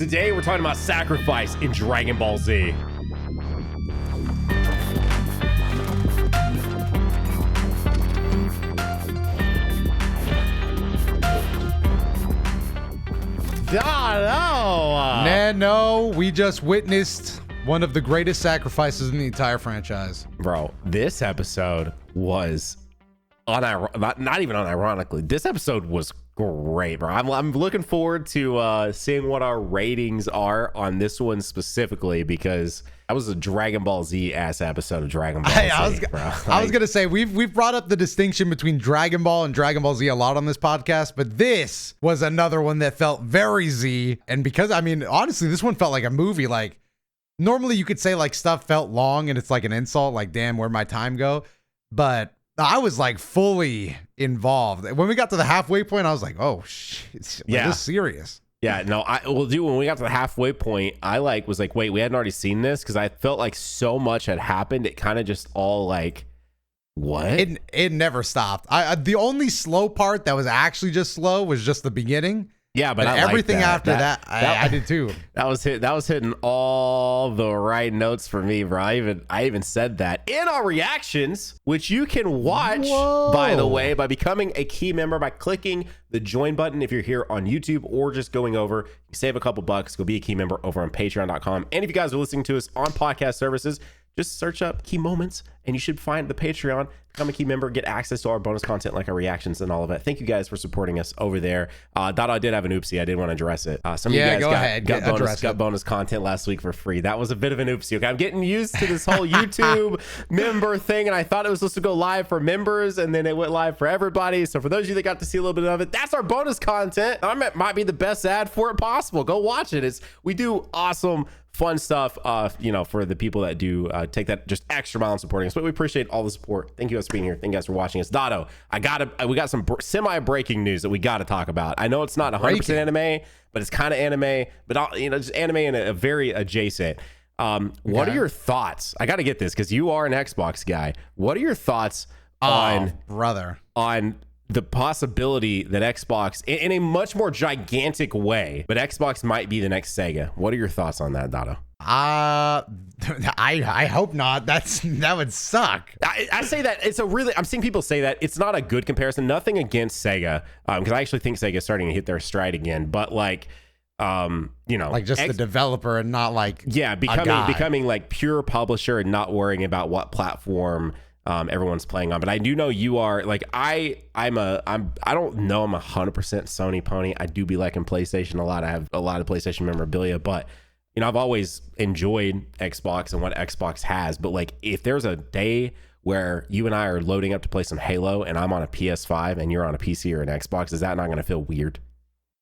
Today we're talking about sacrifice in Dragon Ball Z. Nano, we just witnessed one of the greatest sacrifices in the entire franchise. Bro, this episode was not even unironically. This episode was great, bro. I'm looking forward to seeing what our ratings are on this one specifically, because that was a Dragon Ball Z ass episode of Dragon Ball Z. I was gonna say we've brought up the distinction between Dragon Ball and Dragon Ball Z a lot on this podcast, but this was another one that felt very Z. And because honestly, this one felt like a movie. Like normally you could say like stuff felt long and it's like an insult, like damn, where'd my time go? But I was like fully involved. When we got to the halfway point, I was like, oh shit, this is serious. Yeah, no, when we got to the halfway point, I was like, wait, we hadn't already seen this? Because I felt like so much had happened. It kind of just all like, what? It never stopped. The only slow part that was actually just slow was just the beginning. Yeah, but everything after that, I did too. That was hitting all the right notes for me, bro. I even said that in our reactions, which you can watch, by the way, by becoming a key member by clicking the join button if you're here on YouTube, or just going over, you save a couple bucks, go be a key member over on patreon.com. And if you guys are listening to us on podcast services, just search up Key Moments and you should find the Patreon. Become a key member, get access to our bonus content like our reactions and all of it. Thank you guys for supporting us over there. Doto did have an oopsie. I did want to address it. Some of you guys got bonus content last week for free. That was a bit of an oopsie. Okay, I'm getting used to this whole YouTube member thing, and I thought it was supposed to go live for members, and then it went live for everybody. So for those of you that got to see a little bit of it, that's our bonus content. It might be the best ad for it possible. Go watch it. We do awesome fun stuff, for the people that do take that just extra mile in supporting us. But we appreciate all the support. Thank you guys for being here. Thank you guys for watching us. Doto, we got some semi-breaking news that we got to talk about. I know it's not 100% anime, but it's kind of anime, but just anime and a very adjacent. What are your thoughts? I got to get this because you are an Xbox guy. What are your thoughts on the possibility that Xbox, in a much more gigantic way, but Xbox might be the next Sega? What are your thoughts on that, Doto? I hope not. That would suck. I say that I'm seeing people say that it's not a good comparison. Nothing against Sega, because I actually think Sega is starting to hit their stride again. But like the developer and not like becoming like pure publisher and not worrying about what platform everyone's playing on. But I do know you are like I don't know, I'm 100% Sony pony. I do be liking PlayStation a lot. I have a lot of PlayStation memorabilia, but I've always enjoyed Xbox and what Xbox has. But like, if there's a day where you and I are loading up to play some Halo and I'm on a PS5 and you're on a PC or an Xbox, is that not going to feel weird?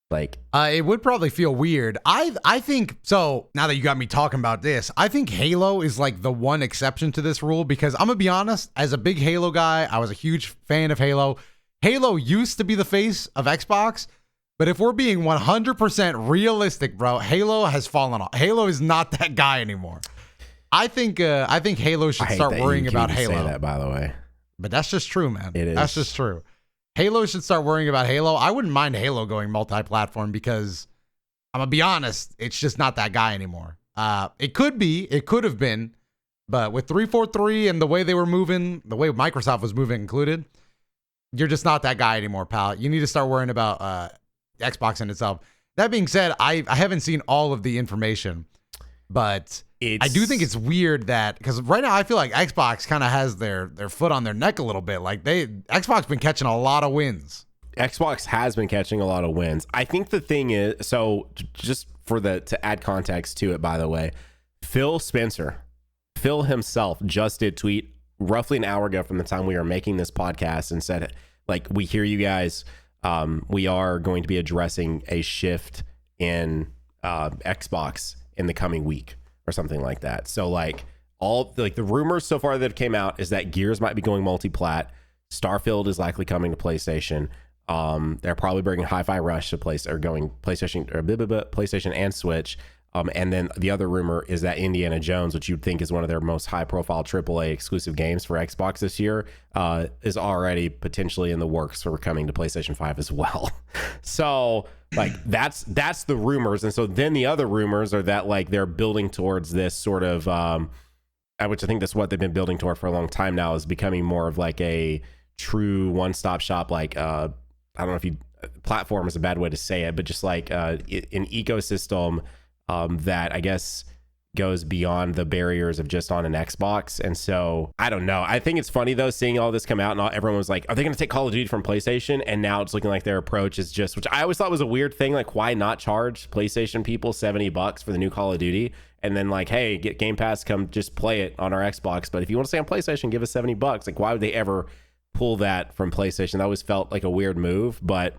Like, it would probably feel weird. I think so. Now that you got me talking about this, I think Halo is like the one exception to this rule, because I'm gonna be honest, as a big Halo guy, I was a huge fan of Halo. Halo used to be the face of Xbox, but if we're being 100% realistic, bro, Halo has fallen off. Halo is not that guy anymore. I think Halo should start worrying about Halo. Say that, by the way, but that's just true, man. It is. That's just true. Halo should start worrying about Halo. I wouldn't mind Halo going multi-platform, because I'm gonna be honest, it's just not that guy anymore. It could have been, but with 343 and the way they were moving, the way Microsoft was moving included, you're just not that guy anymore, pal. You need to start worrying about Xbox in itself. That being said, I haven't seen all of the information, but I do think it's weird that, because right now I feel like Xbox kind of has their foot on their neck a little bit. Like Xbox been catching a lot of wins. Xbox has been catching a lot of wins. I think the thing is, so just to add context to it, by the way, Phil himself just did tweet roughly an hour ago from the time we were making this podcast and said, like, we hear you guys. We are going to be addressing a shift in Xbox in the coming week or something like that. So like the rumors so far that have came out is that Gears might be going multi-plat. Starfield is likely coming to PlayStation. They're probably bringing Hi-Fi Rush to PlayStation and Switch. And then the other rumor is that Indiana Jones, which you'd think is one of their most high-profile AAA exclusive games for Xbox this year, is already potentially in the works for coming to PlayStation 5 as well. So, like, that's the rumors. And so then the other rumors are that, like, they're building towards this sort of, which I think that's what they've been building toward for a long time now, is becoming more of like a true one-stop shop, like, I don't know if platform is a bad way to say it, but just like an ecosystem that I guess goes beyond the barriers of just on an Xbox. And so I don't know. I think it's funny though, seeing all this come out and everyone was like, are they going to take Call of Duty from PlayStation? And now it's looking like their approach is just, which I always thought was a weird thing. Like, why not charge PlayStation people $70 for the new Call of Duty? And then like, hey, get Game Pass, come just play it on our Xbox. But if you want to stay on PlayStation, give us $70. Like, why would they ever pull that from PlayStation? That always felt like a weird move, but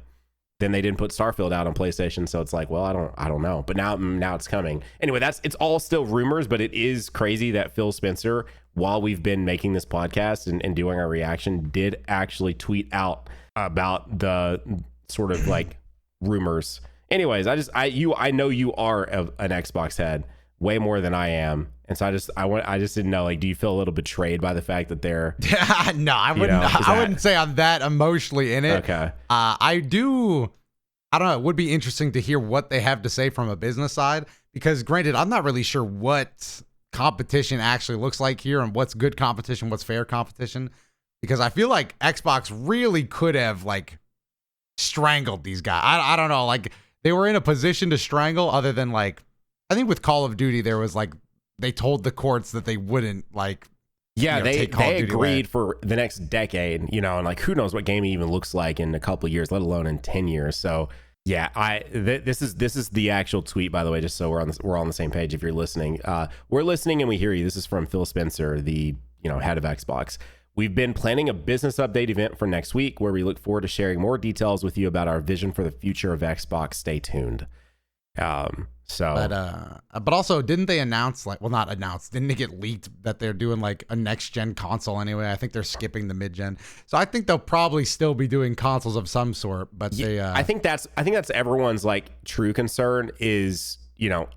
then they didn't put Starfield out on PlayStation, so it's like, well, I don't know. But now it's coming. Anyway, it's all still rumors, but it is crazy that Phil Spencer, while we've been making this podcast and doing our reaction, did actually tweet out about the sort of like rumors. Anyways, I know you are an Xbox head way more than I am. And so I just didn't know, like, do you feel a little betrayed by the fact that they're no, I wouldn't. I wouldn't say I'm that emotionally in it. Okay. I don't know. It would be interesting to hear what they have to say from a business side, because granted, I'm not really sure what competition actually looks like here and what's good competition, what's fair competition, because I feel like Xbox really could have like strangled these guys. I don't know. Like, they were in a position to strangle, other than like, I think with Call of Duty, there was like, they told the courts that they wouldn't like. Yeah, they agreed away for the next decade, and like, who knows what game even looks like in a couple of years, let alone in 10 years. So yeah, this is the actual tweet, by the way, just so we're on the same page. If you're listening, we're listening and we hear you. This is from Phil Spencer, the head of Xbox. We've been planning a business update event for next week where we look forward to sharing more details with you about our vision for the future of Xbox. Stay tuned. But also, didn't they announce, like, well, not announce, didn't it get leaked that they're doing like a next gen console anyway? I think they're skipping the mid gen, so I think they'll probably still be doing consoles of some sort. But I think that's everyone's like true concern is,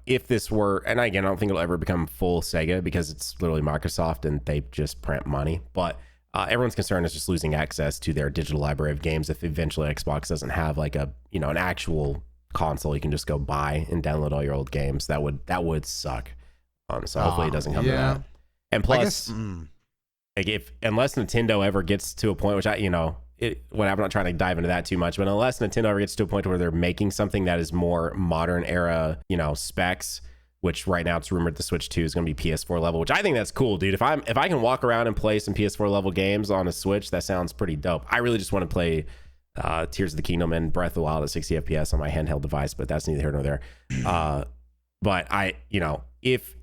if this were, and again, I don't think it'll ever become full Sega because it's literally Microsoft and they just print money. But everyone's concern is just losing access to their digital library of games if eventually Xbox doesn't have like an actual console you can just go buy and download all your old games. That would suck. So hopefully it doesn't come to that. And plus, like, unless Nintendo ever gets to a point, which I'm not trying to dive into that too much, but unless Nintendo ever gets to a point where they're making something that is more modern era, specs, which right now it's rumored the Switch 2 is going to be PS4 level, which I think that's cool, dude. If I can walk around and play some PS4 level games on a Switch, that sounds pretty dope. I really just want to play Tears of the Kingdom and Breath of the Wild at 60 FPS on my handheld device, but that's neither here nor there. But if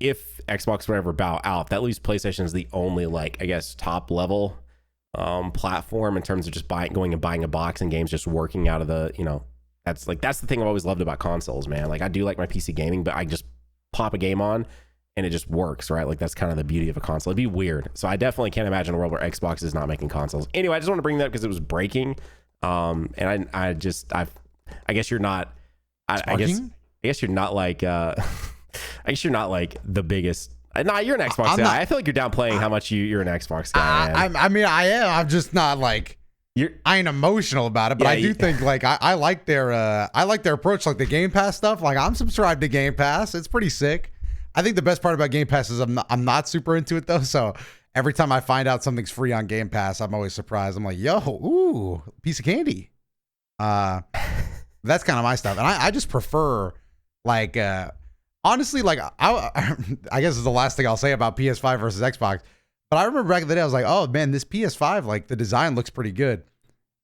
Xbox would ever bow out, that leaves PlayStation as the only, like, I guess, top level platform in terms of just going and buying a box and games just working out of the, that's the thing I've always loved about consoles, man. Like, I do like my PC gaming, but I just pop a game on and it just works, right? Like, that's kind of the beauty of a console. It'd be weird. So I definitely can't imagine a world where Xbox is not making consoles. Anyway, I just want to bring that up because it was breaking. And I guess you're not, I guess you're not like, I guess you're not like the biggest. Nah, you're an Xbox guy. I feel like you're downplaying how much you're an Xbox guy. I mean, I am. I'm just not like, I ain't emotional about it, but I do think like I like their approach, like the Game Pass stuff. Like, I'm subscribed to Game Pass. It's pretty sick. I think the best part about Game Pass is I'm not super into it though. So every time I find out something's free on Game Pass, I'm always surprised. I'm like, yo, ooh, piece of candy. That's kind of my stuff. And I just prefer, like, honestly, like, I guess is the last thing I'll say about PS5 versus Xbox. But I remember back in the day, I was like, oh, man, this PS5, like, the design looks pretty good.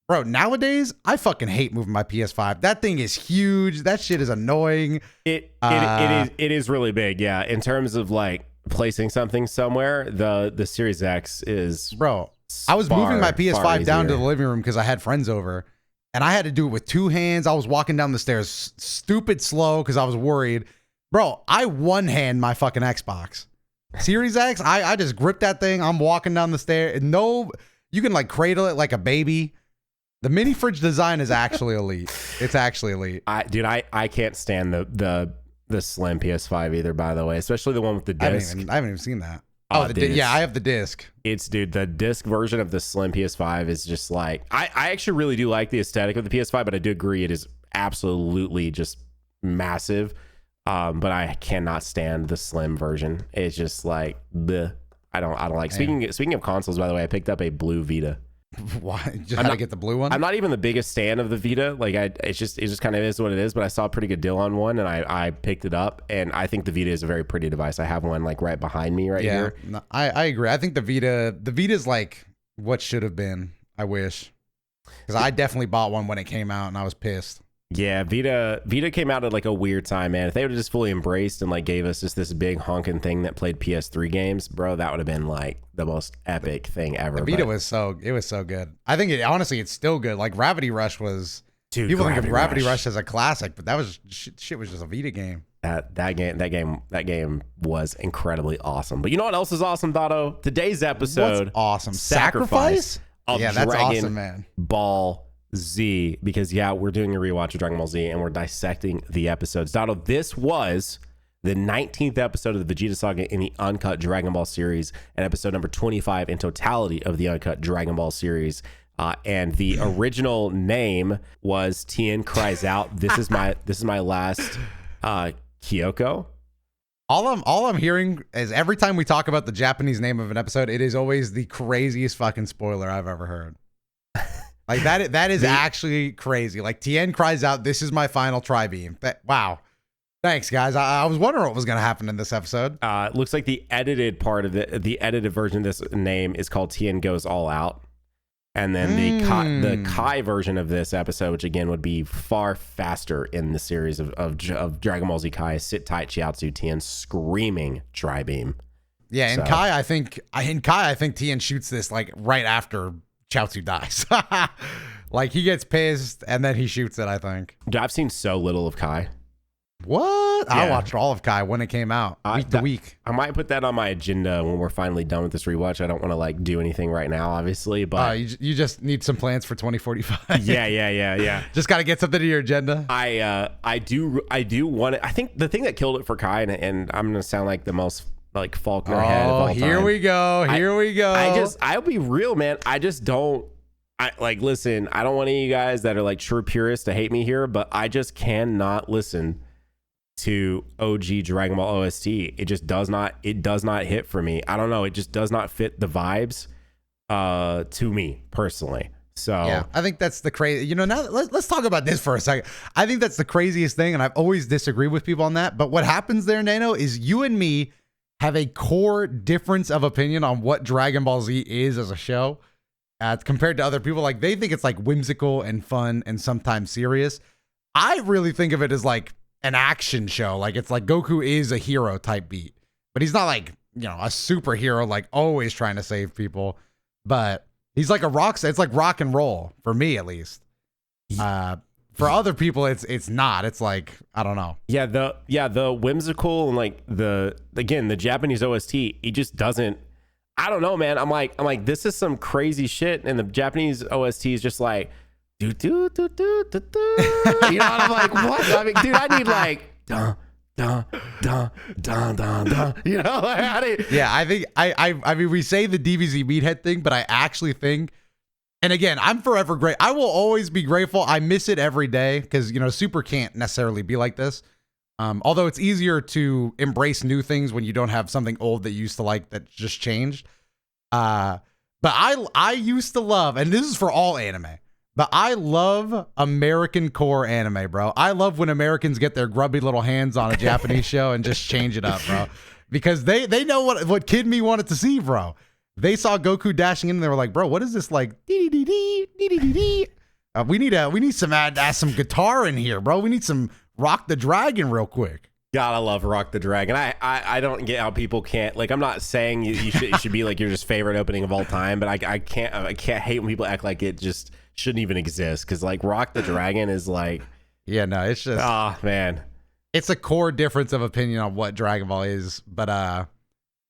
Bro, nowadays, I fucking hate moving my PS5. That thing is huge. That shit is annoying. It is really big, yeah. In terms of, like, placing something somewhere, the Series X is, bro. I was moving my PS5 down to the living room because I had friends over, and I had to do it with two hands. I was walking down the stairs stupid slow because I was worried. Bro, I one hand my fucking Xbox. Series X, I just grip that thing. I'm walking down the stairs. No, you can like cradle it like a baby. The mini fridge design is actually elite. It's actually elite. I can't stand the the slim PS5 either, by the way, especially the one with the disc. I haven't even seen that. Dude, yeah, I have the disc. Dude, the disc version of the slim PS5 is just like, I actually really do like the aesthetic of the PS5, but I do agree it is absolutely just massive. But I cannot stand the slim version. It's just like, bleh. I don't like. Speaking of consoles, by the way, I picked up a blue Vita. Why? Just had to get the blue one? I'm not even the biggest fan of the Vita. Like, it just kind of is what it is. But I saw a pretty good deal on one, and I picked it up. And I think the Vita is a very pretty device. I have one like right behind me here. No, I agree. I think the Vita's like what should have been. I wish, because I definitely bought one when it came out, and I was pissed. Yeah, Vita came out at like a weird time, man. If they would have just fully embraced and like gave us just this big honking thing that played PS3 games, bro, that would have been like the most epic thing ever. The Vita was so good. I think it's still good. Like Gravity Rush was. Dude, people think of Gravity Rush as a classic, but that was shit was just a Vita game. That game was incredibly awesome. But you know what else is awesome, Dotto? Today's episode. What's awesome? Sacrifice of that's Dragon awesome, man. Ball Z, because we're doing a rewatch of Dragon Ball Z and we're dissecting the episodes. Dotto, this was the 19th episode of the Vegeta Saga in the Uncut Dragon Ball series, and episode number 25 in totality of the Uncut Dragon Ball series. And the original name was Tien Cries Out. This is my last Kyoko. All I'm hearing is every time we talk about the Japanese name of an episode, it is always the craziest fucking spoiler I've ever heard. Like that is actually crazy. Like Tien Cries Out, this is my final tri-beam. Wow. Thanks, guys. I was wondering what was going to happen in this episode. Looks like the edited part of the edited version of this name is called Tien Goes All Out. And then the Kai version of this episode, which again would be far faster in the series of Dragon Ball Z Kai, Sit Tight Chiaotzu Tien screaming tri-beam. Yeah, in Kai, I think Tien shoots this like right after Chiaotzu dies. Like he gets pissed and then he shoots it, I think. I've seen so little of Kai. What? Yeah. I watched all of Kai when it came out, week to week. I might put that on my agenda when we're finally done with this rewatch. I don't want to like do anything right now, obviously, but you just need some plans for 2045. Yeah. Just got to get something to your agenda. I do want it. I think the thing that killed it for Kai, and I'm gonna sound like the most like Faulkner head of all time. Here we go. I'll be real, man. Listen, I don't want any of you guys that are like true purists to hate me here, but I just cannot listen to OG Dragon Ball OST. It just does not hit for me. I don't know. It just does not fit the vibes to me personally. So yeah, I think that's the crazy, now let's talk about this for a second. I think that's the craziest thing. And I've always disagreed with people on that. But what happens there, Nano, is you and me have a core difference of opinion on what Dragon Ball Z is as a show compared to other people. Like they think it's like whimsical and fun and sometimes serious. I really think of it as like an action show. Like it's like Goku is a hero type beat, but he's not like, a superhero, like always trying to save people, but he's like a rock star. It's like rock and roll for me, at least. For other people, it's not. It's like, I don't know. Yeah, the whimsical and like the Japanese OST, it just doesn't. I don't know, man. I'm like, this is some crazy shit, and the Japanese OST is just like, do. And I'm like, what? I mean, dude, I need like, dun. Yeah, I think I mean, we say the DBZ meathead thing, but I actually think. And again, I'm forever great. I will always be grateful. I miss it every day because, Super can't necessarily be like this. Although it's easier to embrace new things when you don't have something old that you used to like that just changed. But I used to love, and this is for all anime, but I love American core anime, bro. I love when Americans get their grubby little hands on a Japanese show and just change it up, bro. Because they know what kid me wanted to see, bro. They saw Goku dashing in and they were like, bro, what is this like? We need some add some guitar in here, bro. We need some Rock the Dragon real quick. Gotta love Rock the Dragon. I don't get how people can't, like, I'm not saying you should be like your just favorite opening of all time, but I can't hate when people act like it just shouldn't even exist. Cause like Rock the Dragon is like, yeah, no, it's just, man, it's a core difference of opinion on what Dragon Ball is. But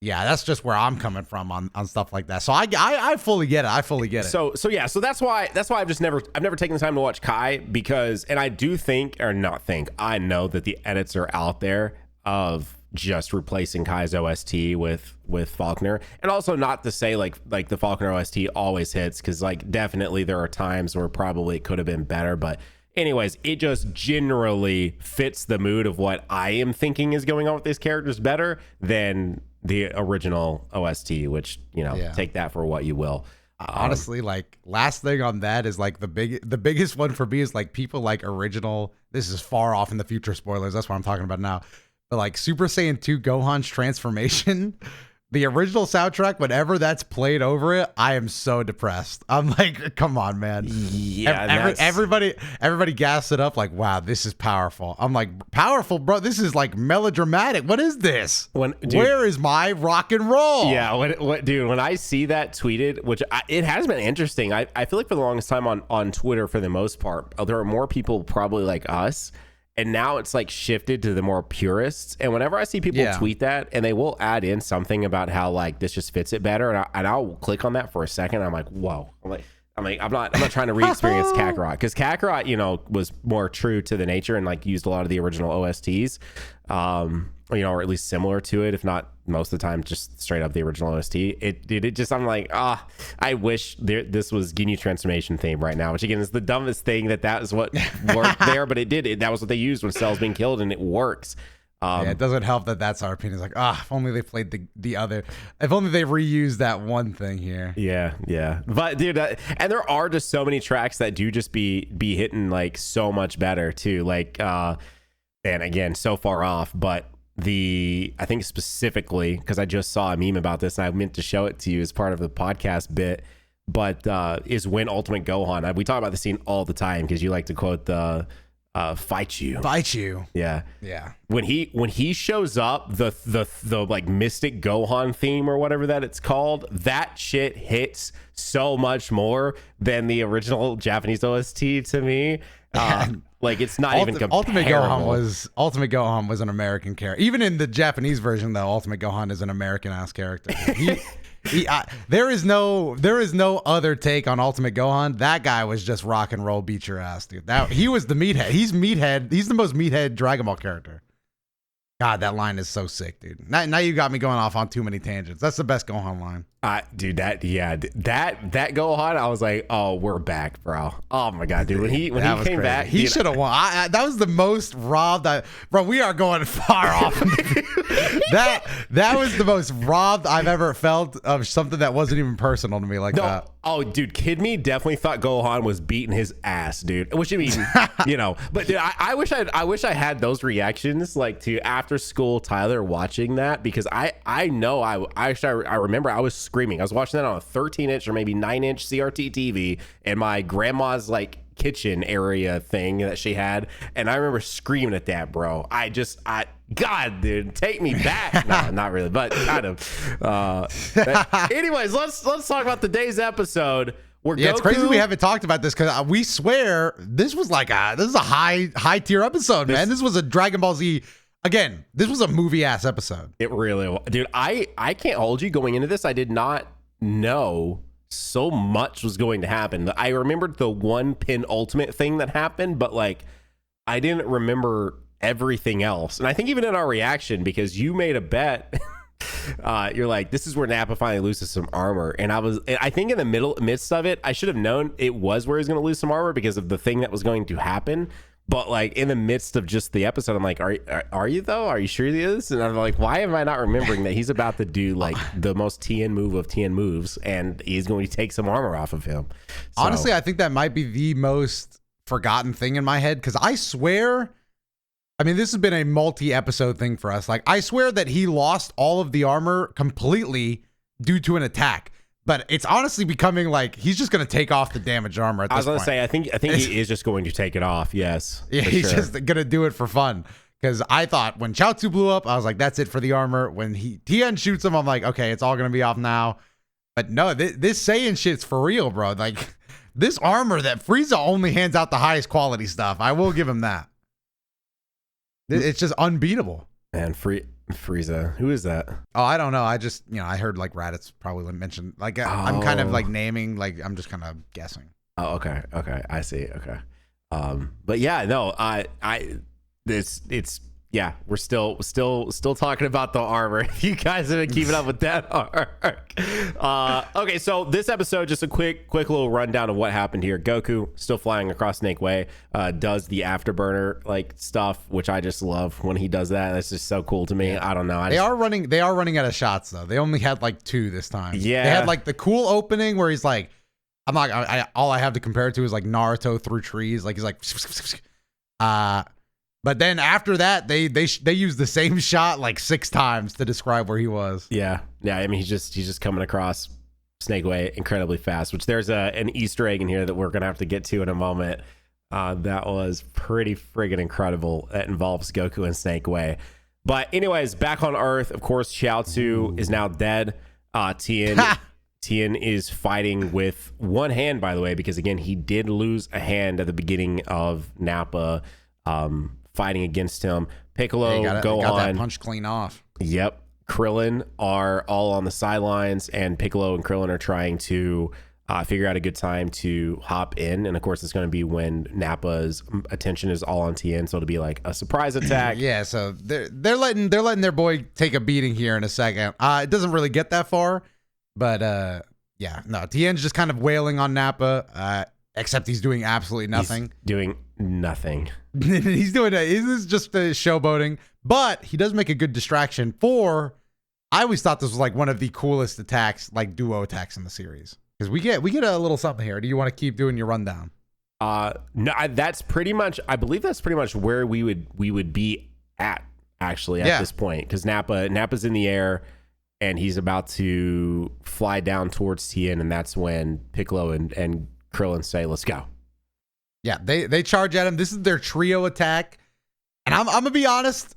Yeah, that's just where I'm coming from on stuff like that. So I fully get it. I fully get it. So that's why I've never taken the time to watch Kai, because, and I do think, or not think, I know that the edits are out there of just replacing Kai's OST with Faulkner, and also not to say like the Faulkner OST always hits, because like definitely there are times where probably it could have been better, but anyways, it just generally fits the mood of what I am thinking is going on with these characters better than the original OST, which, you know, take that for what you will. Honestly, like, last thing on that is like the biggest one for me is like people like original. This is far off in the future spoilers. That's what I'm talking about now. But like Super Saiyan 2 Gohan's transformation, the original soundtrack, whenever that's played over it, I am so depressed. I'm like, come on, man. Yeah, everybody gassed it up like, wow, this is powerful. I'm like, powerful, bro. This is like melodramatic. What is this? Where is my rock and roll? Yeah, dude, when I see that tweeted, which it has been interesting. I feel like for the longest time on Twitter, for the most part, there are more people probably like us. And now it's like shifted to the more purists. And whenever I see people tweet that, and they will add in something about how like this just fits it better, and I'll click on that for a second. I'm like, whoa. I'm not trying to re-experience Kakarot, because Kakarot, you know, was more true to the nature and like used a lot of the original OSTs, you know, or at least similar to it, if not most of the time just straight up the original OST. I'm like, I wish this was Ginyu transformation theme right now, which again is the dumbest thing that is what worked there, but that was what they used when Cell's being killed, and it works. It doesn't help that that's our opinion. It's like, if only they played the other, if only they reused that one thing here. Yeah. But dude, and there are just so many tracks that do just be hitting like so much better too. Like, and again, so far off, but I think specifically, because I just saw a meme about this and I meant to show it to you as part of the podcast bit, but is when Ultimate Gohan, we talk about the scene all the time because you like to quote the fight you. Yeah. When he shows up, the like Mystic Gohan theme or whatever that it's called, that shit hits so much more than the original Japanese OST to me. Like, it's not even comparable. Ultimate Gohan was an American character. Even in the Japanese version, though, Ultimate Gohan is an American ass character. There is no other take on Ultimate Gohan. That guy was just rock and roll, beat your ass, dude. He was the meathead. He's meathead. He's the most meathead Dragon Ball character. God, that line is so sick, dude. Now you got me going off on too many tangents. That's the best Gohan line. Dude, that Gohan, I was like, oh, we're back, bro. Oh my god, dude. When he came back, he should have won. That was the most robbed. Bro, we are going far off. That was the most robbed I've ever felt of something that wasn't even personal to me like that. Oh, dude, Kid Me definitely thought Gohan was beating his ass, dude. Which, I mean, you know, but dude, I wish I had those reactions, like, to after school Tyler watching that, because I know I remember I was screaming. I was watching that on a 13-inch or maybe 9-inch CRT TV in my grandma's like kitchen area thing that she had, and I remember screaming at that, bro. God, dude, take me back. No, not really, but kind of. Anyways, let's talk about today's episode. It's crazy we haven't talked about this, because we swear this was like this is a high tier episode, man. This was a Dragon Ball Z. Again, this was a movie ass episode. It really was. Dude, I can't hold you. Going into this, I did not know so much was going to happen. I remembered the one penultimate thing that happened, but like I didn't remember everything else. And I think even in our reaction, because you made a bet, you're like, this is where Nappa finally loses some armor. And I think in the midst of it, I should have known it was where he's going to lose some armor because of the thing that was going to happen. But like in the midst of just the episode, I'm like, are you though? Are you sure he is? And I'm like, why am I not remembering that he's about to do like the most TN move of TN moves, and he's going to take some armor off of him? So, honestly, I think that might be the most forgotten thing in my head, because I swear, I mean, this has been a multi-episode thing for us. Like, I swear that he lost all of the armor completely due to an attack. But it's honestly becoming like he's just going to take off the damaged armor at this point. I was going to say, I think he is just going to take it off, yes. Yeah, he's just going to do it for fun. Because I thought when Chaozu blew up, I was like, that's it for the armor. When Tien shoots him, I'm like, okay, it's all going to be off now. But no, this Saiyan shit's for real, bro. Like, this armor that Frieza only hands out the highest quality stuff. I will give him that. It's just unbeatable. Man, Frieza. Who is that? Oh, I don't know. I just, I heard like Raditz probably mentioned. Like, I'm kind of like naming, like, I'm just kind of guessing. Oh, okay. I see. Okay. But yeah, no, yeah, we're still talking about the armor. If you guys have been keeping up with that arc. Okay, so this episode, just a quick little rundown of what happened here. Goku still flying across Snake Way, does the afterburner like stuff, which I just love when he does that. That's just so cool to me. I don't know. They are running out of shots though. They only had like 2 this time. Yeah, they had like the cool opening where he's like, all I have to compare it to is like Naruto through trees. Like he's like, but then after that, they used the same shot like 6 times to describe where he was. Yeah. I mean, he's just coming across Snake Way incredibly fast. Which there's an Easter egg in here that we're gonna have to get to in a moment. That was pretty friggin' incredible. That involves Goku and Snake Way. But anyways, back on Earth, of course, Chiaotzu is now dead. Tien is fighting with one hand, by the way, because again, he did lose a hand at the beginning of Nappa. Fighting against him. Piccolo, got that punch clean off. Yep. Krillin are all on the sidelines, and Piccolo and Krillin are trying to figure out a good time to hop in. And of course, it's going to be when Nappa's attention is all on Tien, so it'll be like a surprise attack. Yeah, so they're letting their boy take a beating here in a second. It doesn't really get that far, but Tien's just kind of wailing on Nappa. Except he's doing absolutely nothing. He's doing nothing. He's just showboating, but he does make a good distraction for. I always thought this was like one of the coolest attacks, like duo attacks in the series, because we get a little something here. Do you want to keep doing your rundown? No, that's pretty much. I believe that's pretty much where we would be at actually at this point, because Nappa's in the air and he's about to fly down towards Tien, and that's when Piccolo and Krillin say, "Let's go." Yeah, they charge at him. This is their trio attack, and I'm gonna be honest.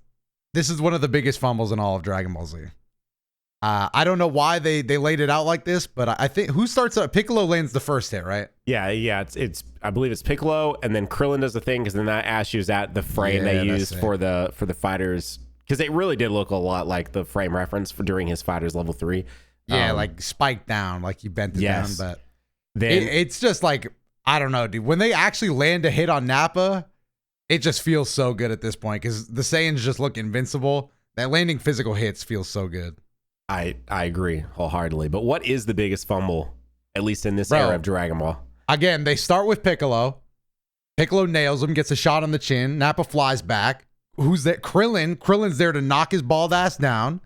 This is one of the biggest fumbles in all of Dragon Ball Z. I don't know why they laid it out like this, but I think who starts up? Piccolo lands the first hit, right? Yeah. It's I believe it's Piccolo, and then Krillin does the thing, because then that ashes at the frame they used for the fighters, because it really did look a lot like the frame reference for during his fighters level 3. Yeah, like spiked down, like you bent it down, but. Then it's just like, I don't know, dude. When they actually land a hit on Nappa, it just feels so good at this point, because the Saiyans just look invincible. That landing physical hits feels so good. I agree wholeheartedly. But what is the biggest fumble, at least in this era of Dragon Ball? Again, they start with Piccolo. Piccolo nails him, gets a shot on the chin. Nappa flies back. Who's that? Krillin. Krillin's there to knock his bald ass down.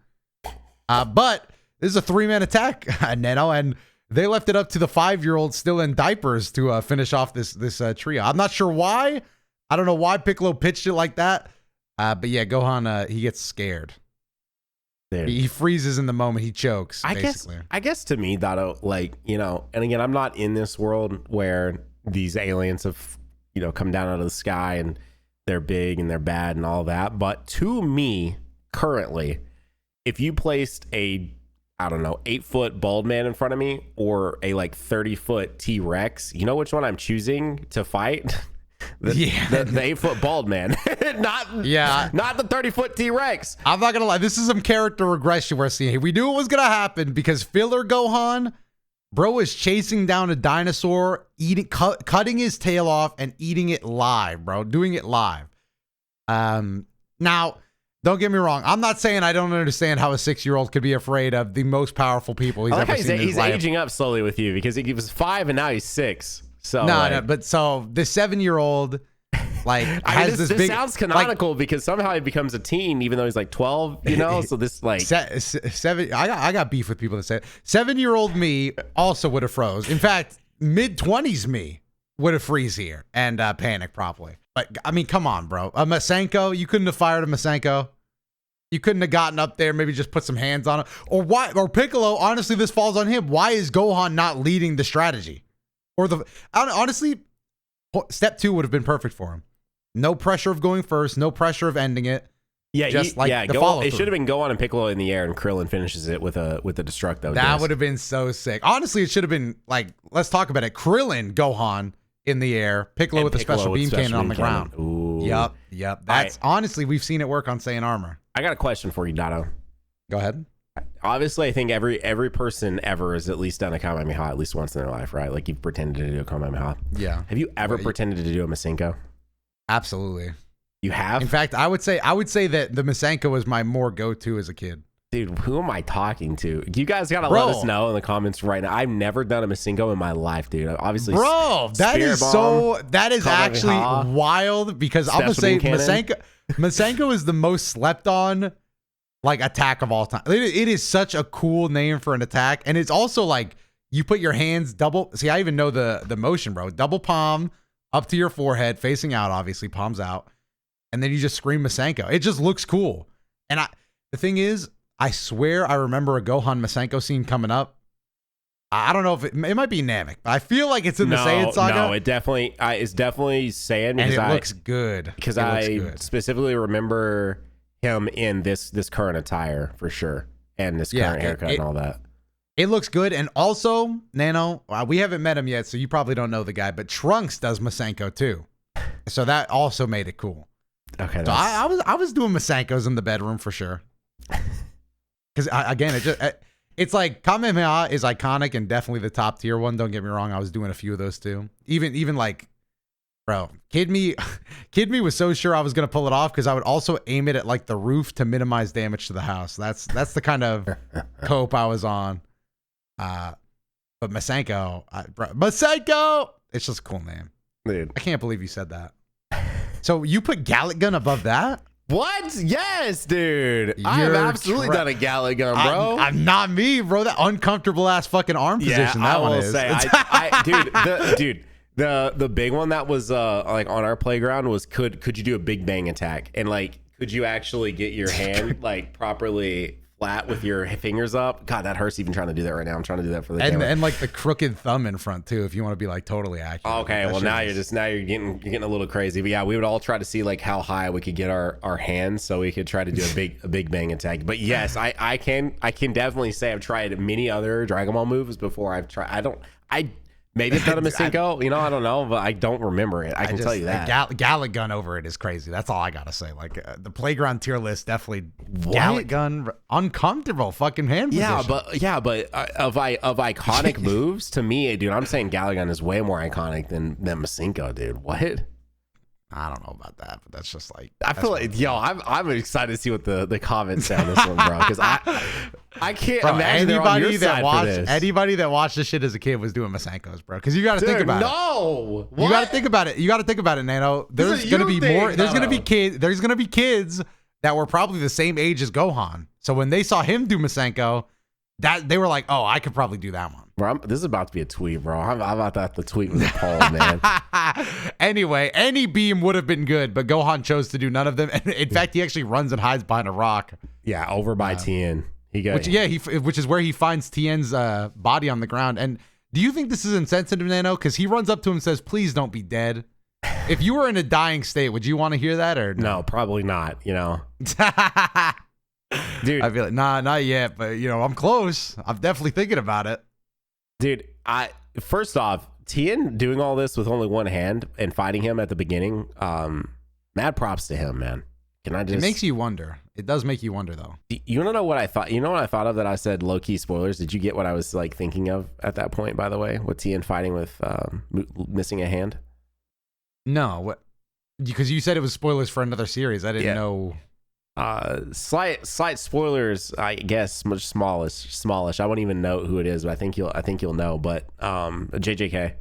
But this is a 3-man attack, Nano, and they left it up to the 5-year-old still in diapers to finish off this trio. I'm not sure why. I don't know why Piccolo pitched it like that. But yeah, Gohan, he gets scared. He freezes in the moment. He chokes. I guess to me, Dato, like, and again, I'm not in this world where these aliens have, come down out of the sky and they're big and they're bad and all that. But to me, currently, if you placed a 8-foot bald man in front of me, or a like 30-foot T-Rex, you know which one I'm choosing to fight? The 8-foot bald man. not the 30-foot T-Rex. I'm not gonna lie, this is some character regression we're seeing. We knew it was gonna happen, because filler Gohan, bro, is chasing down a dinosaur, cutting his tail off and eating it live, bro, doing it live. Now, don't get me wrong. I'm not saying I don't understand how a 6-year-old could be afraid of the most powerful people he's ever seen in his life. He's aging up slowly with you, because he was 5 and now he's 6. So no, but so the 7-year-old, like, has this big. Sounds canonical, like, because somehow he becomes a teen, even though he's like 12. So this like 7. I got beef with people that say 7-year-old me also would have froze. In fact, mid-20s me would have freeze here and panic properly. But I mean, come on, bro. A Masenko, you couldn't have fired a Masenko. You couldn't have gotten up there, maybe just put some hands on it. Or why? Or Piccolo, honestly, this falls on him. Why is Gohan not leading the strategy? Or honestly, step 2 would have been perfect for him. No pressure of going first, no pressure of ending it. Yeah, the follow through. It should have been Gohan and Piccolo in the air, and Krillin finishes it with a Destructo. That would have been so sick. Honestly, it should have been like, let's talk about it. Krillin, Gohan in the air, Piccolo with a special beam cannon on the ground. Ooh. Yep. That's honestly, we've seen it work on Saiyan armor. I got a question for you, Doto. Go ahead. Obviously, I think every person ever has at least done a Kamehameha at least once in their life, right? Like you've pretended to do a Kamehameha. Yeah. Have you ever pretended to do a Masenko? Absolutely. You have? In fact, I would say that the Masenko was my more go-to as a kid. Dude, who am I talking to? You guys gotta let us know in the comments right now. I've never done a Masenko in my life, dude. Obviously, that is actually wild because I'm gonna say Masenko is the most slept on like attack of all time. It is such a cool name for an attack, and it's also like you put your hands double. See, I even know the motion, bro. Double palm up to your forehead, facing out, obviously palms out, and then you just scream Masenko. It just looks cool. And the thing is, I swear I remember a Gohan Masenko scene coming up. I don't know if it might be Namek, but I feel like it's in the Saiyan Saga. No, it's definitely Saiyan. And it looks good. Because I specifically remember him in this current attire for sure, and this current haircut and all that. It looks good. And also, Nano, we haven't met him yet, so you probably don't know the guy, but Trunks does Masenko too. So that also made it cool. Okay. So I was doing Masenkos in the bedroom for sure. Because again, it's like Kamehameha is iconic and definitely the top tier one. Don't get me wrong. I was doing a few of those too. Even like, bro, Kid Me was so sure I was going to pull it off because I would also aim it at like the roof to minimize damage to the house. That's the kind of cope I was on. But Masenko, Masenko, it's just a cool name. Dude, I can't believe you said that. So you put Gallic Gun above that? What? Yes, dude. I have absolutely done a Gallic Gun, bro. I'm not me, bro. That uncomfortable ass fucking arm position. That one is. Dude, the big one that was like on our playground was could you do a big bang attack, and like could you actually get your hand like properly flat with your fingers up? God, that hurts even trying to do that right now. I'm trying to do that for the camera. And like the crooked thumb in front too, if you want to be like totally accurate. Okay, well now you're getting a little crazy. But yeah, we would all try to see like how high we could get our hands so we could try to do a big bang attack. But yes, I can definitely say I've tried many other Dragon Ball moves before. Maybe it's not a Masenko, I don't know, but I don't remember it. I can tell you that. Gallic Gun over it is crazy. That's all I gotta say. Like the playground tier list definitely. Gallic Gun, uncomfortable fucking hand position. But of iconic moves to me, dude, I'm saying Gallic Gun is way more iconic than Masenko, dude. What? I don't know about that, but that's just like I feel like I'm excited to see what the comments say on this one, bro. Because I can't imagine anybody that watched this shit as a kid was doing Masenkos, bro. Because you got to think about it. You got to think about it. You got to think about it, Nano. There's gonna be more. There's gonna be kids. There's gonna be kids that were probably the same age as Gohan. So when they saw him do Masenko, that they were like, oh, I could probably do that one. Bro, this is about to be a tweet, bro. I'm about to have to tweet with a poll, man. Anyway, any beam would have been good, but Gohan chose to do none of them. And in fact, he actually runs and hides behind a rock. Yeah, over by Tien. Which is where he finds Tien's body on the ground. And do you think this is insensitive, Nano? Because he runs up to him and says, "Please don't be dead." If you were in a dying state, would you want to hear that or no? Probably not. Dude, I feel like not yet, but I'm close. I'm definitely thinking about it. Dude, first off, Tien doing all this with only one hand and fighting him at the beginning, mad props to him, man. It makes you wonder. It does make you wonder, though. You want to know what I thought? You know what I thought of that I said low-key spoilers? Did you get what I was like thinking of at that point, by the way? With Tien fighting with missing a hand? No. What? Because you said it was spoilers for another series. I didn't know. Slight spoilers, I guess, much smallish. I won't even know who it is, but I think you'll know. But JJK.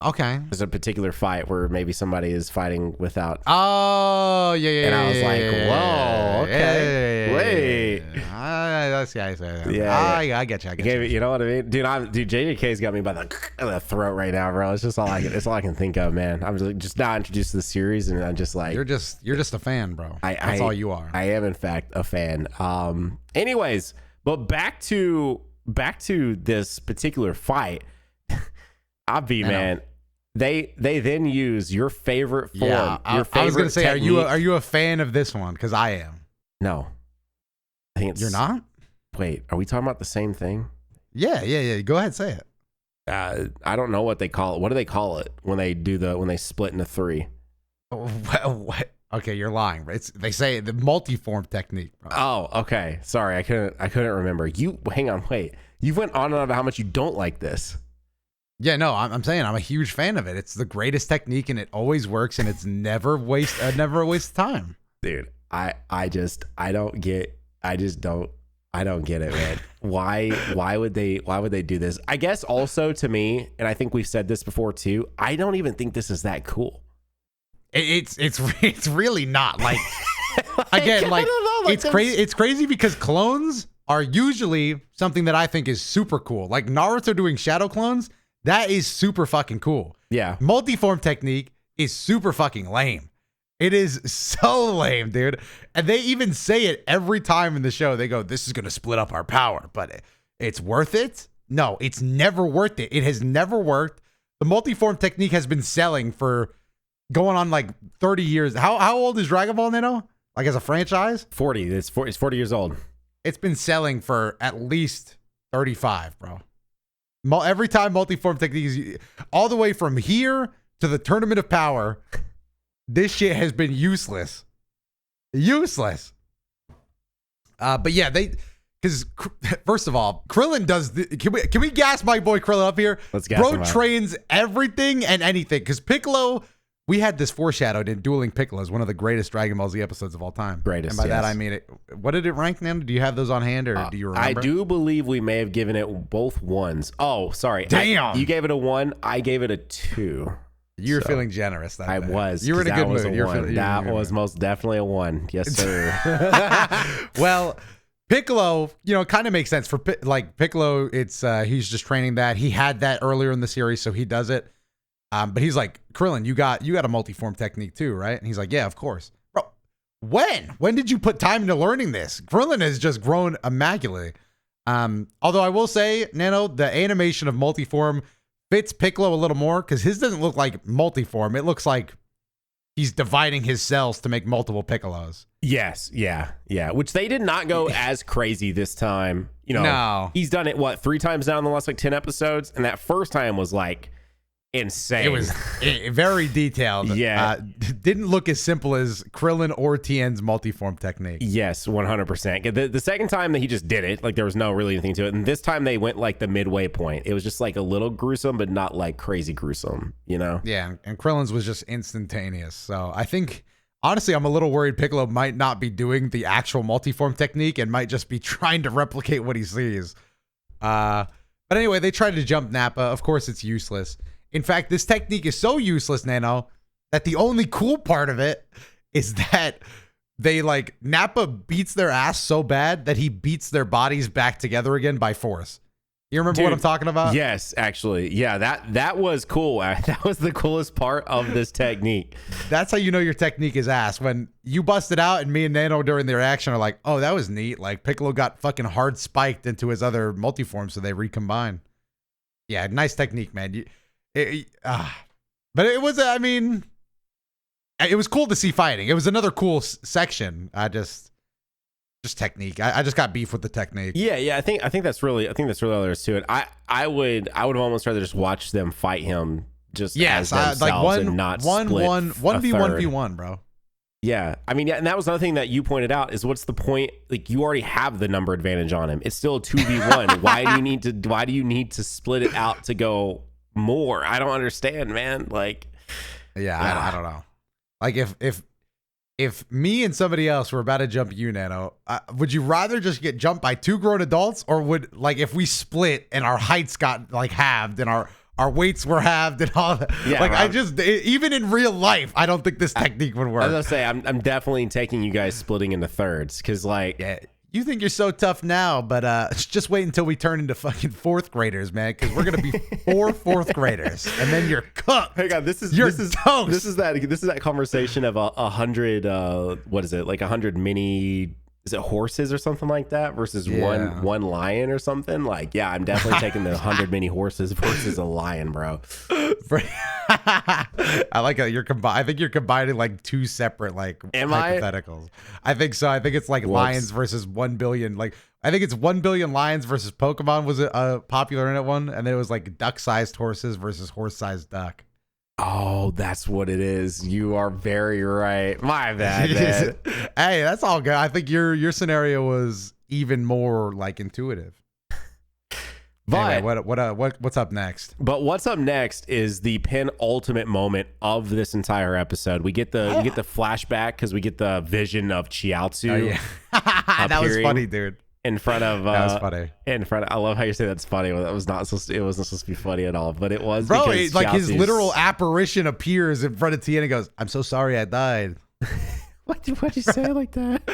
Okay. There's a particular fight where maybe somebody is fighting without. Oh yeah. And I was like, whoa, okay, wait. I get you. You know what I mean, dude? JJK's got me by the throat right now, bro. It's just all I can think of, man. I'm just now introduced to the series, and I'm just like, you're just a fan, bro. That's all you are. I am in fact a fan. Anyways, but back to this particular fight. Man, they then use your favorite form. Yeah, I was gonna say, technique. Are you a fan of this one? Because I am. No, I think you're not. Wait, are we talking about the same thing? Yeah. Go ahead, say it. I don't know what they call it. What do they call it when they split into three? What? Okay, you're lying. They say the multiform technique, bro. Oh, okay. Sorry, I couldn't remember. Hang on, wait. You went on and on about how much you don't like this. Yeah, no, I'm saying I'm a huge fan of it. It's the greatest technique, and it always works, and it's never a waste of time. Dude, I don't get it, man. Why would they do this? I guess also to me, and I think we've said this before too, I don't even think this is that cool. It's really not. Like, again, like, it's crazy. It's crazy because clones are usually something that I think is super cool. Like Naruto doing shadow clones, that is super fucking cool. Yeah. Multiform technique is super fucking lame. It is so lame, dude. And they even say it every time in the show. They go, this is going to split up our power, but it's worth it? No, it's never worth it. It has never worked. The multiform technique has been selling for going on like 30 years. How old is Dragon Ball, Nano? Like as a franchise? 40. It's 40 years old. It's been selling for at least 35, bro. Every time multiform techniques, all the way from here to the Tournament of Power, this shit has been useless. Useless. But yeah, because first of all, Krillin does. Can we gas my boy Krillin up here? Let's gas Bro him up. Trains everything and anything. Because Piccolo, we had this foreshadowed in Dueling Piccolo, one of the greatest Dragon Ball Z episodes of all time. Greatest, and by that yes. I mean it. What did it rank, Nando? Do you have those on hand, or do you remember? I do believe we may have given it both ones. Oh, sorry. Damn. You gave it a 1. I gave it a 2. You were feeling generous that I day. was. You were in a good mood. That was most definitely a 1. Yes, sir. Well, Piccolo, kind of makes sense for Piccolo. It's he's just training that. He had that earlier in the series, so he does it. But he's like, Krillin, you got a multiform technique too, right? And he's like, yeah, of course. Bro, when did you put time into learning this? Krillin has just grown immaculately. Although I will say, Nano, the animation of multiform fits Piccolo a little more because his doesn't look like multiform. It looks like he's dividing his cells to make multiple Piccolos. Yes, yeah. Which they did not go as crazy this time. No. He's done it 3 times now in the last 10 episodes, and that first time was like insane. It was very detailed. Yeah. Didn't look as simple as Krillin or Tien's multiform technique. Yes, 100%. The second time that he just did it, like there was no really anything to it. And this time they went like the midway point. It was just like a little gruesome, but not like crazy gruesome, Yeah, and Krillin's was just instantaneous. So I think, honestly, I'm a little worried Piccolo might not be doing the actual multiform technique and might just be trying to replicate what he sees. But anyway, they tried to jump Nappa. Of course, it's useless. In fact, this technique is so useless, Nano, that the only cool part of it is that they Nappa beats their ass so bad that he beats their bodies back together again by force. You remember what I'm talking about? Yes, actually. Yeah, that was cool. That was the coolest part of this technique. That's how you know your technique is ass. When you bust it out and me and Nano during the reaction are like, oh, that was neat. Like Piccolo got fucking hard spiked into his other multiform, so they recombine. Yeah, nice technique, man. But it was, it was cool to see fighting. It was another cool section. Just technique. I just got beef with the technique. Yeah. I think that's really all there is to it. I would have almost rather just watch them fight him as themselves and not split 1v1v1, bro. Yeah. And that was another thing that you pointed out is what's the point? Like you already have the number advantage on him. It's still a 2v1. Why do you need to split it out to go more? I don't understand, man. I don't know. Like if me and somebody else were about to jump you, Nano, would you rather just get jumped by 2 grown adults, or would if we split and our heights got halved and our weights were halved and all that? Yeah, even in real life, I don't think this technique would work. I was gonna say I'm definitely taking you guys splitting into thirds because you think you're so tough now, but just wait until we turn into fucking 4th graders, man, because we're gonna be 4 4th graders, and then you're cooked. Hey God, this is toast. This is that conversation of 100 what is it, like 100 mini, is it horses or something like that versus one lion or something? I'm definitely taking the 100 mini horses versus a lion, bro. I like how I think you're combining 2 separate hypotheticals. I think so. I think it's lions versus 1 billion. I think it's 1 billion lions versus Pokemon was popular in it one, and then it was duck-sized horses versus horse-sized duck. Oh, that's what it is. You are very right. My bad, man. Hey, that's all good. I think your scenario was even more like intuitive. But anyway, what's up next? But what's up next is the penultimate moment of this entire episode. We get the flashback because we get the vision of Chiaotzu. Oh, yeah. That was funny, dude. In front of that was funny. I love how you say that's funny. Well, it wasn't supposed to be funny at all, but it was. Bro, it's like his literal apparition appears in front of Tien and goes, "I'm so sorry I died." Why'd you say it like that?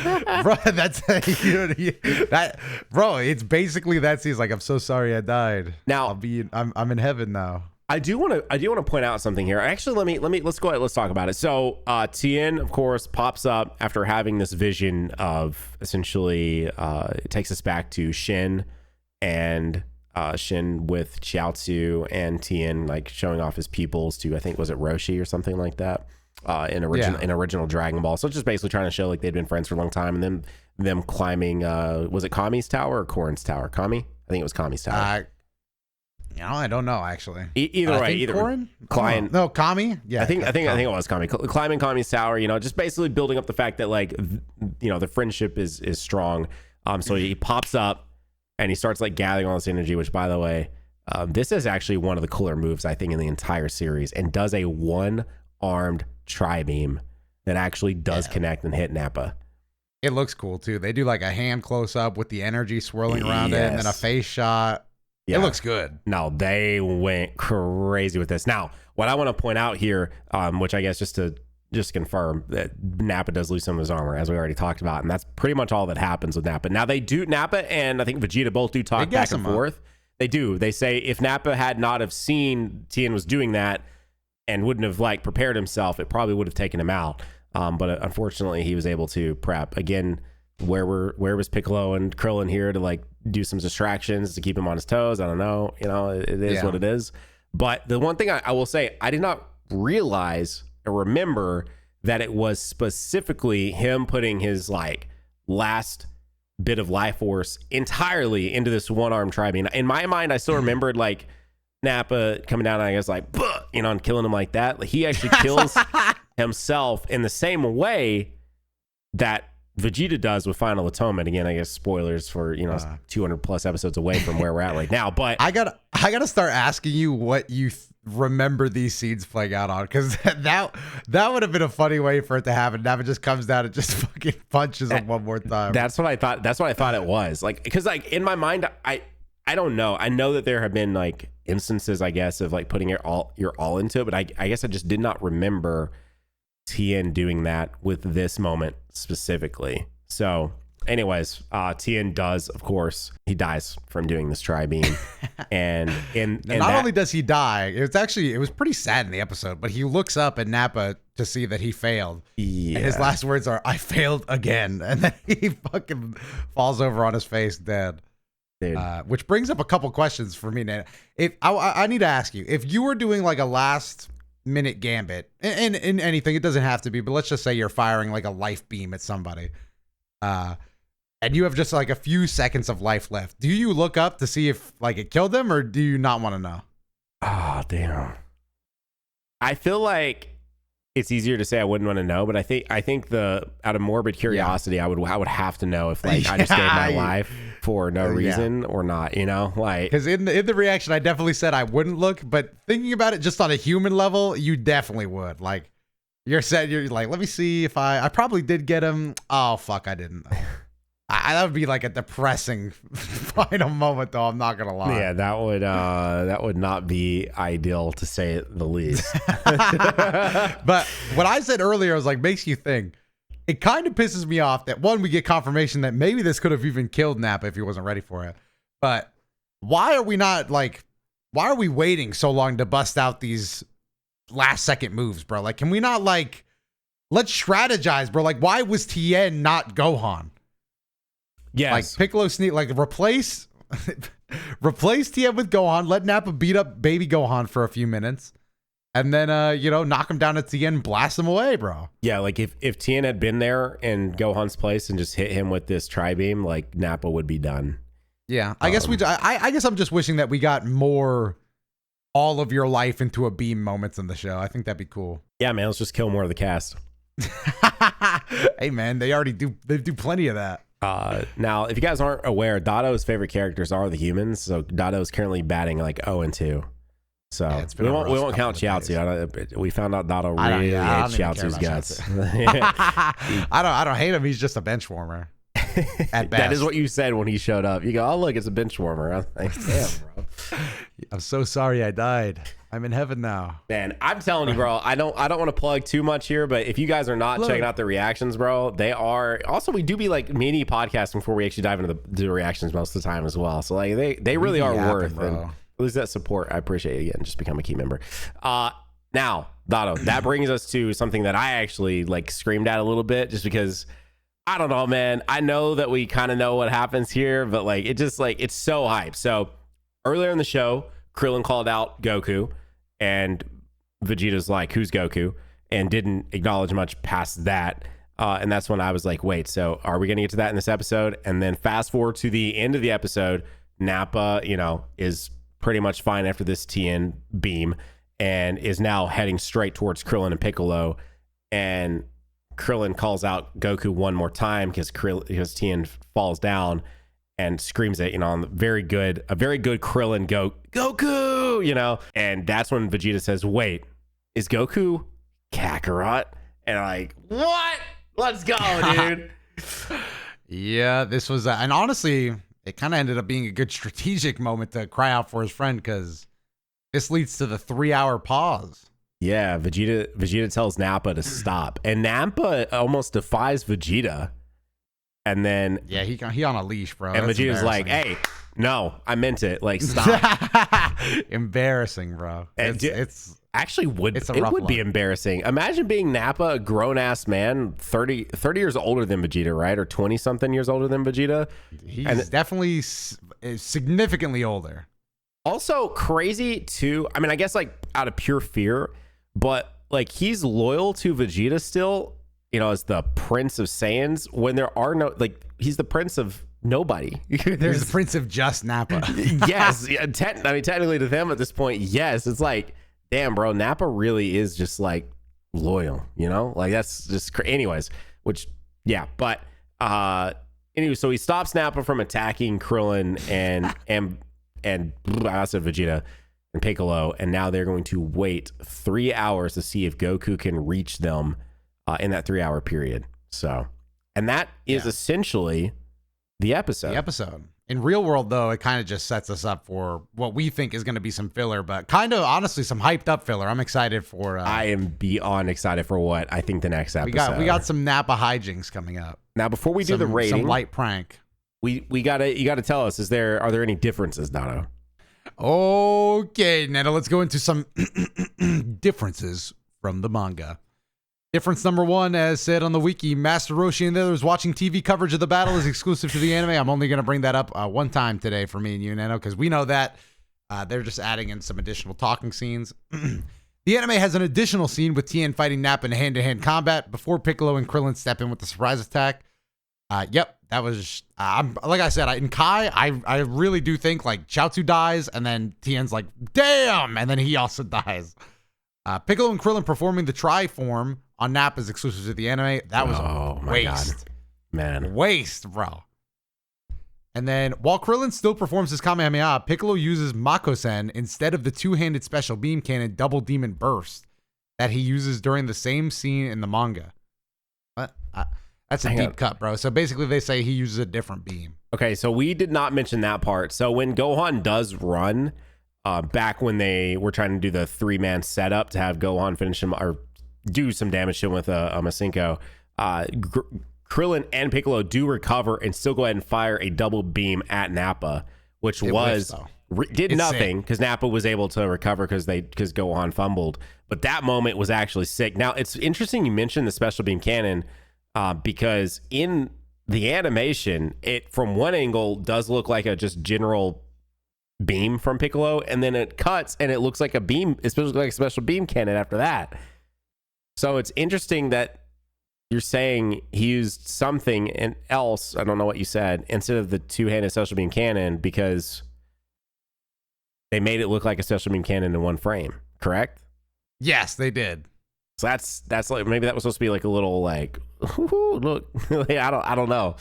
Bro, that's that. Bro, it's basically that scene. He's like, "I'm so sorry I died. Now I'm in heaven now." I do want to point out something here. Actually, let's go ahead. Let's talk about it. So Tien, of course, pops up after having this vision of essentially it takes us back to Shin and Shin with Chiaotzu and Tien like showing off his pupils to, I think, was it Roshi or something like that in original Dragon Ball. So just basically trying to show like they'd been friends for a long time, and then them climbing was it Kami's tower or Korin's tower? Kami? I think it was Kami's tower. I don't know actually. Either way, Korin? No, Kami. Yeah, I think it was Kami. Climbing Kami's tower. Just basically building up the fact that like the friendship is strong. So he pops up and he starts like gathering all this energy. Which, by the way, this is actually one of the cooler moves I think in the entire series, and does a one-armed tri-beam that actually does connect and hit Nappa. It looks cool too. They do like a hand close up with the energy swirling around it, and then a face shot. Yeah. It looks good. No, they went crazy with this. Now, what I want to point out here, which I guess just to confirm that Nappa does lose some of his armor, as we already talked about, and that's pretty much all that happens with Nappa. Now, Nappa and I think Vegeta both do talk back and forth. They do. They say if Nappa had not have seen Tien was doing that and wouldn't have like prepared himself, it probably would have taken him out. But unfortunately, he was able to prep. Again, where was Piccolo and Krillin here to like do some distractions to keep him on his toes? I don't know. It is what it is. But the one thing I will say, I did not realize or remember that it was specifically him putting his like last bit of life force entirely into this one-armed tri-beam. In my mind, I still remembered like Nappa coming down and I guess like, and killing him like that. Like, he actually kills himself in the same way that Vegeta does with Final Atonement. Again, I guess spoilers for 200 plus episodes away from where we're at right now. But I gotta start asking you what you remember these scenes playing out on, because that would have been a funny way for it to happen. Nappa just comes down and just fucking punches him one more time. That's what I thought. That's what I thought it was. Like, because like in my mind, I don't know. I know that there have been like instances, I guess, of like putting your all into it, but I guess I just did not remember Tien doing that with this moment specifically. So anyways, Tien does, of course, he dies from doing this tri-beam. and not only does he die, it was pretty sad in the episode, but he looks up at Nappa to see that he failed. Yeah. And his last words are, "I failed again." And then he fucking falls over on his face dead. Which brings up a couple questions for me, Nate. If I need to ask you, if you were doing like a last minute gambit in anything, it doesn't have to be, but let's just say you're firing like a life beam at somebody, and you have just like a few seconds of life left, do you look up to see if like it killed them, or do you not want to know? Oh, damn. I feel like it's easier to say I wouldn't want to know, but I think the out of morbid curiosity, I would have to know if like I just gave my life for no reason or not, like, because in the reaction I definitely said I wouldn't look, but thinking about it just on a human level, you definitely would. Like, you're like, let me see if I probably did get him. Oh fuck, I didn't. That would be like a depressing final moment, though. I'm not gonna lie. Yeah, that would not be ideal, to say it the least. But what I said earlier was like, makes you think. It kind of pisses me off that, one, we get confirmation that maybe this could have even killed Nappa if he wasn't ready for it. But why are we waiting so long to bust out these last second moves, bro? Like, can we not like, let's strategize, bro? Like, why was Tien not Gohan? Yes. Like Piccolo replace Tien with Gohan, let Nappa beat up baby Gohan for a few minutes, and then knock him down at Tien, blast him away, bro. Yeah, like if Tien had been there in Gohan's place and just hit him with this tri-beam, like Nappa would be done. Yeah, I guess I guess I'm just wishing that we got more all of your life into a beam moments in the show. I think that'd be cool. Yeah, man, let's just kill more of the cast. Hey, man, they do plenty of that. Now, if you guys aren't aware, Doto's favorite characters are the humans. So Doto's currently batting like 0-2. So Yeah, it's been we a won't rough couple Chiaotzu. We found out Doto I don't- really yeah, I don't hates even care Chiaotzu's about guts. I don't hate him. He's just a bench warmer. At best. That is what you said when he showed up. You go, oh, look, it's a bench warmer. I'm like, damn, bro. I'm so sorry I died. I'm in heaven now. Man, I'm telling you, bro, I don't want to plug too much here, but if you guys are not checking out the reactions, bro, they are. Also, we do be like mini podcasting before we actually dive into the reactions most of the time as well. So like they really are worth it. At least that support. I appreciate it again. Just become a key member. Now, Doto, that brings us to something that I actually like screamed at a little bit just because I don't know, man. I know that we kind of know what happens here, but like it just like it's so hype. So earlier in the show, Krillin called out Goku, and Vegeta's like, "Who's Goku?" and didn't acknowledge much past that. And that's when I was like, "Wait, so are we gonna get to that in this episode?" And then fast forward to the end of the episode, Nappa, is pretty much fine after this Tien beam, and is now heading straight towards Krillin and Piccolo, and Krillin calls out Goku one more time because Tien falls down and screams it, on a very good Krillin Goku, and that's when Vegeta says, "Wait, is Goku Kakarot?" And I'm like, what? Let's go, dude. Yeah, this was, and honestly, it kind of ended up being a good strategic moment to cry out for his friend because this leads to the 3-hour pause. Yeah, Vegeta tells Nappa to stop, and Nappa almost defies Vegeta. And then he on a leash, bro. And Vegeta's like, "Hey, no, I meant it. Like, stop." Embarrassing, bro. It's actually it would be embarrassing. Imagine being Nappa, a grown ass man, 30 years older than Vegeta, right? Or 20 something years older than Vegeta. He's definitely significantly older. Also crazy too. I mean, I guess like out of pure fear, but like he's loyal to Vegeta still, as the Prince of Saiyans when there are no, like, he's the Prince of nobody. There's the Prince of just Nappa. Yes. Yeah, technically to them at this point, yes. It's like, damn, bro, Nappa really is just like loyal, like that's just anyways, which, yeah. But anyway, so he stops Nappa from attacking Krillin and I said Vegeta and Piccolo, and now they're going to wait 3 hours to see if Goku can reach them in that 3-hour period. So, and that is essentially the episode. In real world, though, it kind of just sets us up for what we think is going to be some filler, but kind of honestly some hyped up filler. I'm excited for. I am beyond excited for what I think the next episode. We got some Nappa hijinks coming up. Now, before we do the rating, some light prank. You gotta tell us, are there any differences, Doto? Okay, Neto, let's go into some differences from the manga. Difference number 1, as said on the wiki, Master Roshi and the others watching TV coverage of the battle is exclusive to the anime. I'm only going to bring that up one time today for me and you, Neto, because we know that they're just adding in some additional talking scenes. The anime has an additional scene with Tien fighting Nappa in hand-to-hand combat before Piccolo and Krillin step in with the surprise attack. Yep, that was, like I said, in Kai, I really do think like Chiaotzu dies and then Tien's like, damn, and then he also dies. Piccolo and Krillin performing the Tri-form on Nappa is exclusive to the anime. That was a waste. Man. Waste, bro. And then while Krillin still performs his Kamehameha, Piccolo uses Makosen instead of the two-handed special beam cannon Double Demon Burst that he uses during the same scene in the manga. What? That's a deep cut, bro. So basically they say he uses a different beam. Okay, so we did not mention that part. So when Gohan does run, back when they were trying to do the 3-man setup to have Gohan finish him or do some damage to him with a Masenko, Krillin and Piccolo do recover and still go ahead and fire a double beam at Nappa, which did nothing because Nappa was able to recover because Gohan fumbled. But that moment was actually sick. Now, it's interesting you mentioned the special beam cannon because in the animation, it from one angle does look like a just general beam from Piccolo, and then it cuts and it looks like a beam, especially like a special beam cannon after that. So it's interesting that you're saying he used something else, I don't know what you said, instead of the two-handed special beam cannon, because they made it look like a special beam cannon in one frame, correct? Yes, they did. So that's like, maybe that was supposed to be like a little like, look, I don't know.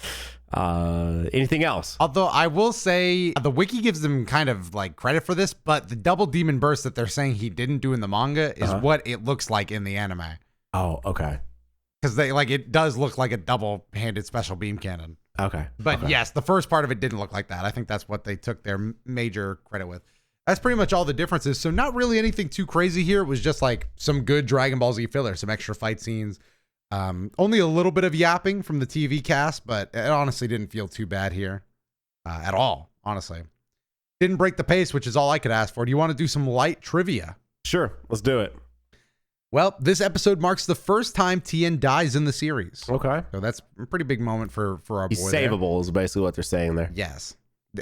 Anything else? Although I will say the wiki gives them kind of like credit for this, but the double demon burst that they're saying he didn't do in the manga is what it looks like in the anime. Oh, okay. Because it does look like a double-handed special beam cannon. Okay. But yes, the first part of it didn't look like that. I think that's what they took their major credit with. That's pretty much all the differences. So not really anything too crazy here. It was just like some good Dragon Ball Z filler, some extra fight scenes. Only a little bit of yapping from the TV cast, but it honestly didn't feel too bad here at all, honestly. Didn't break the pace, which is all I could ask for. Do you want to do some light trivia? Sure, let's do it. Well, this episode marks the first time Tien dies in the series. Okay. So that's a pretty big moment for our boy. He's savable is basically what they're saying there. Yes.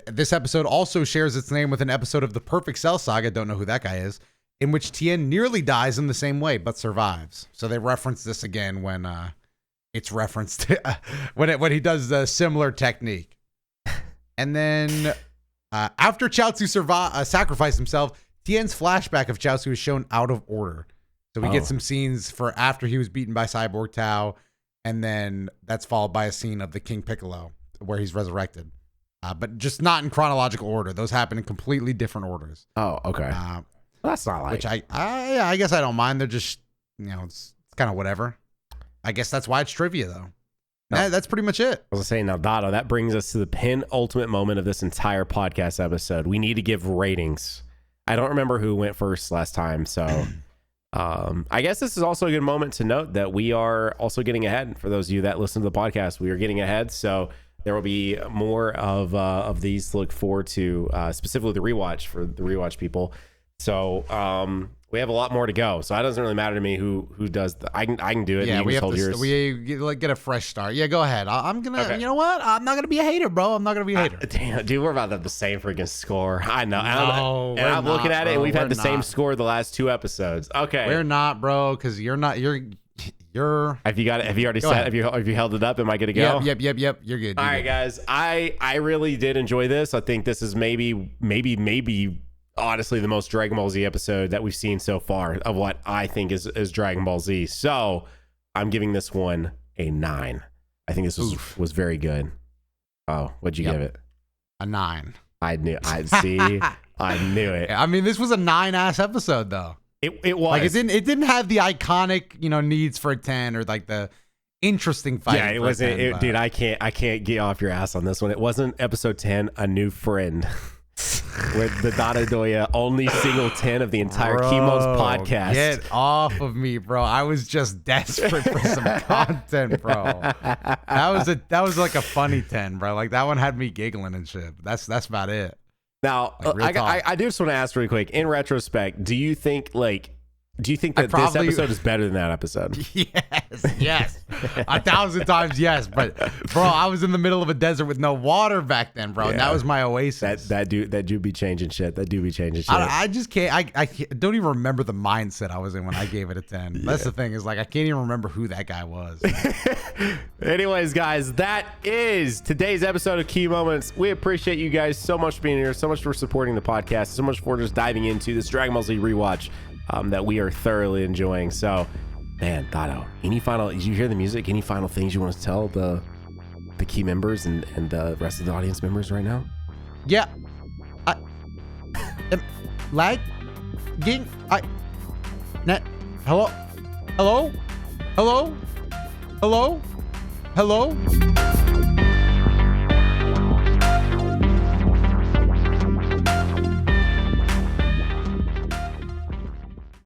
This episode also shares its name with an episode of the Perfect Cell Saga, don't know who that guy is, in which Tien nearly dies in the same way, but survives. So they reference this again when it's referenced when he does a similar technique. And then after Chaozu sacrificed himself, Tien's flashback of Chaozu is shown out of order. So we get some scenes for after he was beaten by Cyborg Tao, and then that's followed by a scene of the King Piccolo where he's resurrected. But just not in chronological order. Those happen in completely different orders. Oh, okay. That's not like... Which I guess I don't mind. They're just, it's kind of whatever. I guess that's why it's trivia, though. No. That's pretty much it. I was saying, now, Doto, that brings us to the penultimate moment of this entire podcast episode. We need to give ratings. I don't remember who went first last time, so... I guess this is also a good moment to note that we are also getting ahead. For those of you that listen to the podcast, we are getting ahead. So there will be more of these to look forward to, specifically the rewatch for the rewatch people. So we have a lot more to go. So it doesn't really matter to me who does I can do it. Yeah, we have to get a fresh start. Yeah, go ahead. I'm gonna. Okay. You know what? I'm not gonna be a hater, bro. I'm not gonna be a hater. Damn, dude, we're about to have the same freaking score. I know. No, I'm looking at it, and we've had the same score the last 2 episodes. Okay, we're not, bro, because you're not. You're. Have you got it? Have you already said? Have you held it up? Am I good to go? Yep. You're good. All right, guys. I really did enjoy this. I think this is maybe honestly the most Dragon Ball Z episode that we've seen so far of what I think is Dragon Ball Z. So I'm giving this one a 9. I think this was very good. Oh, what'd you give it? A 9. I knew it. I mean, this was a 9-ass episode though. It was like it didn't have the iconic needs for a 10 or like the interesting fight. Yeah, it wasn't. Dude, I can't get off your ass on this one. It wasn't episode 10, a new friend. With the DotoDoya only single 10 of the entire Kimo's podcast. Get off of me, bro. I was just desperate for some content, bro. That was like a funny 10, bro. Like that one had me giggling and shit. That's about it. Now, like, I do just want to ask really quick, in retrospect, do you think that this episode is better than that episode? Yes. 1,000 times yes. But bro, I was in the middle of a desert with no water back then, bro. Yeah. And that was my oasis. That do be changing shit. I just can't. I don't even remember the mindset I was in when I gave it a 10. Yeah. That's the thing, is like I can't even remember who that guy was. Anyways, guys, that is today's episode of Key Moments. We appreciate you guys so much for being here, so much for supporting the podcast, so much for just diving into this Dragon Ball Z rewatch. That we are thoroughly enjoying. So, man, Doto, did you hear the music? Any final things you want to tell the key members and the rest of the audience members right now? Yeah. Hello?